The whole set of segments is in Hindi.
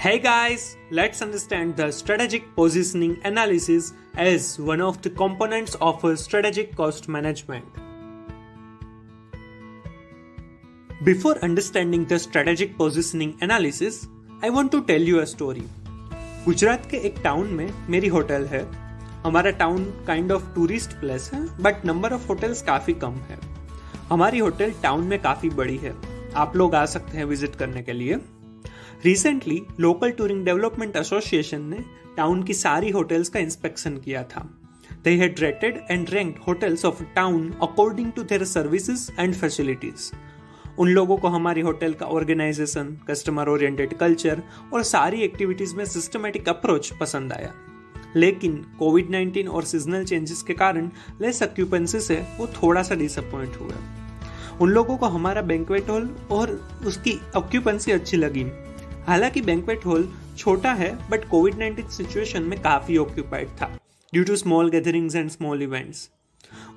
Hey guys, let's understand the strategic positioning analysis as one of the components of a strategic cost management. Before understanding the strategic positioning analysis, I want to tell you a story. Gujarat के एक टाउन में मेरी होटल है. हमारा town kind of tourist place है, बट नंबर ऑफ होटल्स काफी कम है. हमारी होटल टाउन में काफी बड़ी है. आप लोग आ सकते हैं विजिट करने के लिए. Recently local touring development association ने टाउन की सारी होटल्स का इंस्पेक्शन किया था. They had rated and ranked hotels of town according to their services and facilities. उन लोगों को हमारी होटल का ऑर्गेनाइजेशन, कस्टमर ओरिएंटेड कल्चर और सारी एक्टिविटीज में सिस्टमैटिक अप्रोच पसंद आया. लेकिन कोविड-19 और सीजनल चेंजेस के कारण लेस ऑक्यूपेंसी से वो थोड़ा सा डिसअपॉइंट हुए. उन लोगों को हमारा बैंक्वेट हॉल और उसकी ऑक्यूपेंसी अच्छी लगी. हालांकि बैंक्वेट हॉल छोटा है, बट कोविड-19 सिचुएशन में काफी ऑक्यूपाइड था due to small gatherings and small events.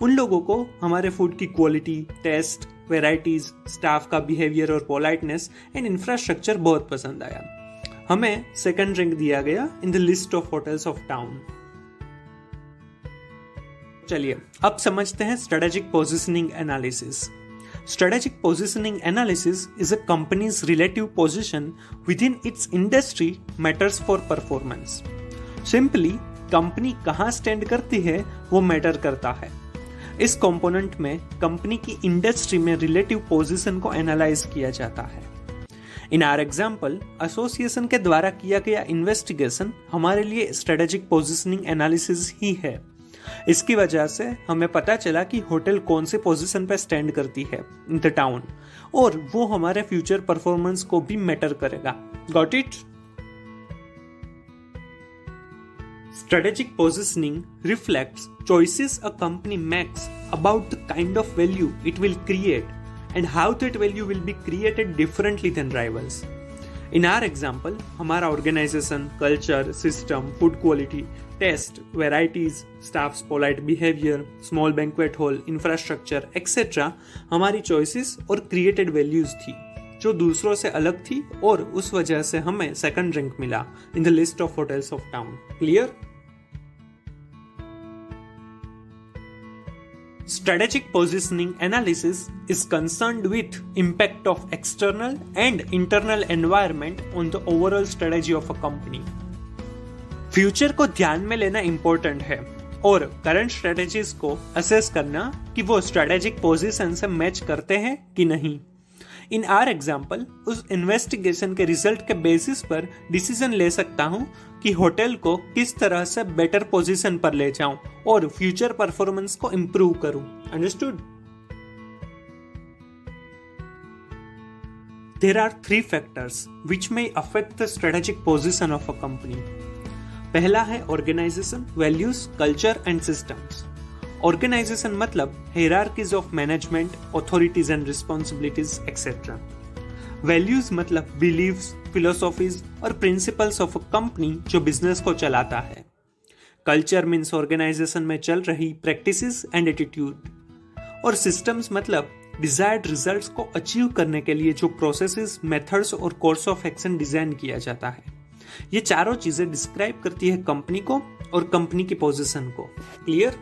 उन लोगों को हमारे फूड की क्वालिटी, टेस्ट, वेराइटीज, स्टाफ का बिहेवियर और पोलाइटनेस एंड इंफ्रास्ट्रक्चर बहुत पसंद आया. हमें सेकंड रैंक दिया गया in the list of hotels of town. चलिए अब समझते हैं strategic positioning analysis. Strategic positioning analysis is a company's relative position within its industry matters for performance. Simply, company कहाँ स्टैंड करती है वो मैटर करता है. इस कंपोनेंट में कंपनी की इंडस्ट्री में रिलेटिव पोजीशन को एनालाइज किया जाता है. इन आवर एग्जाम्पल, एसोसिएशन के द्वारा किया गया इन्वेस्टिगेशन हमारे लिए स्ट्रेटेजिक पोजीशनिंग एनालिसिस ही है. इसकी वजह से हमें पता चला कि होटल कौन से पोजीशन पर स्टैंड करती है इन द टाउन, और वो हमारे फ्यूचर परफॉर्मेंस को भी मैटर करेगा. Got it? Strategic positioning reflects choices a company makes about the kind of value it will create and how that value will be created differently than rivals. In our example, हमारा organisation, culture, system, food quality, taste, varieties, staffs polite behaviour, small banquet hall, infrastructure etcetera हमारी चॉइसेस और क्रिएटेड वैल्यूज थी जो दूसरों से अलग थी, और उस वजह से हमें सेकंड रैंक मिला इन the list of hotels of town. Clear? Strategic positioning analysis is concerned with impact of external and internal environment on the overall strategy of a company. Future को ध्यान में लेना इंपॉर्टेंट है और करंट स्ट्रेटेजीज को असेस करना कि वो स्ट्रेटेजिक पोजीशन से मैच करते हैं कि नहीं. इन आवर एग्जाम्पल, उस इन्वेस्टिगेशन के रिजल्ट के बेसिस पर डिसीजन ले सकता हूं कि होटल को किस तरह से बेटर पोजीशन पर ले जाऊं और फ्यूचर परफॉर्मेंस को इंप्रूव करूं. Understood? There are 3 factors which may affect the strategic position of a company. पहला है organisation, values, culture and systems. Organisation मतलब hierarchies of management, authorities and responsibilities etcetera. Values मतलब बिलीव्स, फिलोसॉफीज और प्रिंसिपल्स ऑफ अ कंपनी जो बिजनेस को चलाता है. कल्चर मीन्स ऑर्गेनाइजेशन में चल रही प्रैक्टिसेस एंड एटीट्यूड. और सिस्टम्स मतलब डिजायर्ड रिजल्ट्स को अचीव करने के लिए जो प्रोसेसेस, मेथड्स और कोर्स ऑफ एक्शन डिजाइन किया जाता है. ये चारों चीजें डिस्क्राइब करती है कंपनी को और कंपनी की पोजीशन को. क्लियर?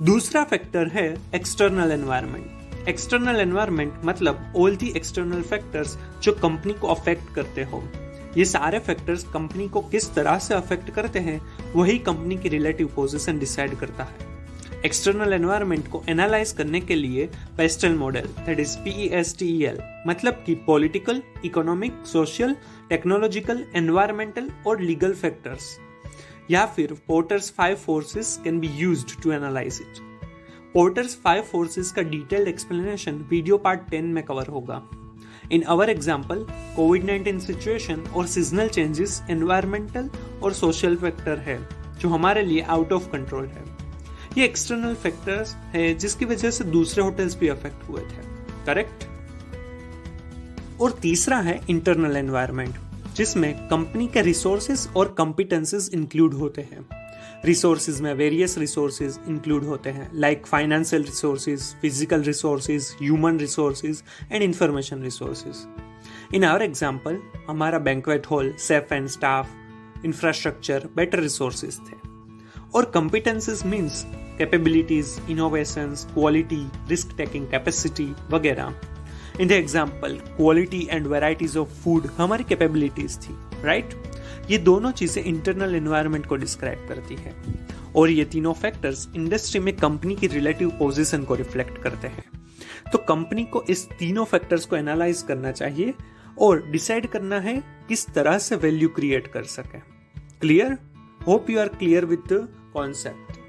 दूसरा फैक्टर है एक्सटर्नल एनवायरनमेंट. एक्सटर्नल एनवायरनमेंट मतलब ऑल दी एक्सटर्नल फैक्टर्स जो कंपनी को अफेक्ट करते हो. ये सारे फैक्टर्स कंपनी को किस तरह से अफेक्ट करते हैं वही कंपनी की रिलेटिव पोजीशन डिसाइड करता है. एक्सटर्नल एनवायरनमेंट को एनालाइज करने के लिए PESTEL model, that is PESTEL, मतलब कि political, economic, social, technological, environmental और लीगल फैक्टर्स, या फिर Porter's 5 forces can be used to analyse it. Porter's 5 forces का डिटेल्ड एक्सप्लेनेशन वीडियो पार्ट 10 में कवर होगा. इन अवर एग्जाम्पल, कोविड-19 सिचुएशन और सीजनल चेंजेस एनवायरमेंटल और सोशल फैक्टर है जो हमारे लिए आउट ऑफ कंट्रोल है. ये एक्सटर्नल फैक्टर्स है जिसकी वजह से दूसरे होटल्स भी अफेक्ट हुए थे. करेक्ट? और तीसरा है इंटरनल एनवायरनमेंट, जिसमें कंपनी के रिसोर्सेज और कॉम्पिटेंसेस इंक्लूड होते हैं. रिसोर्सेज में वेरियस रिसोर्सेज इंक्लूड होते हैं, like financial resources, physical resources, human resources and information resources. In our example हमारा banquet hall, chef and staff, infrastructure, better resources थे। और competencies means capabilities, innovations, quality, risk taking capacity वगैरह। In the example quality and varieties of food हमारी कैपेबिलिटीज थी, राइट? ये दोनों चीजें इंटरनल एनवायरनमेंट को डिस्क्राइब करती है और ये तीनों फैक्टर्स इंडस्ट्री में कंपनी की रिलेटिव पोजीशन को रिफ्लेक्ट करते हैं। तो कंपनी को इस तीनों फैक्टर्स को एनालाइज करना चाहिए और डिसाइड करना है किस तरह से वैल्यू क्रिएट कर सके। Clear? Hope you are clear with the concept.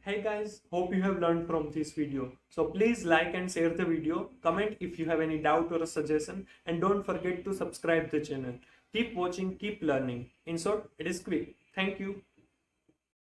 Hey guys, hope you have learned from this video. So please like and share the video, comment if you have any doubt or a suggestion, and don't forget to subscribe the channel. Keep watching, keep learning. In short, it is quick. Thank you.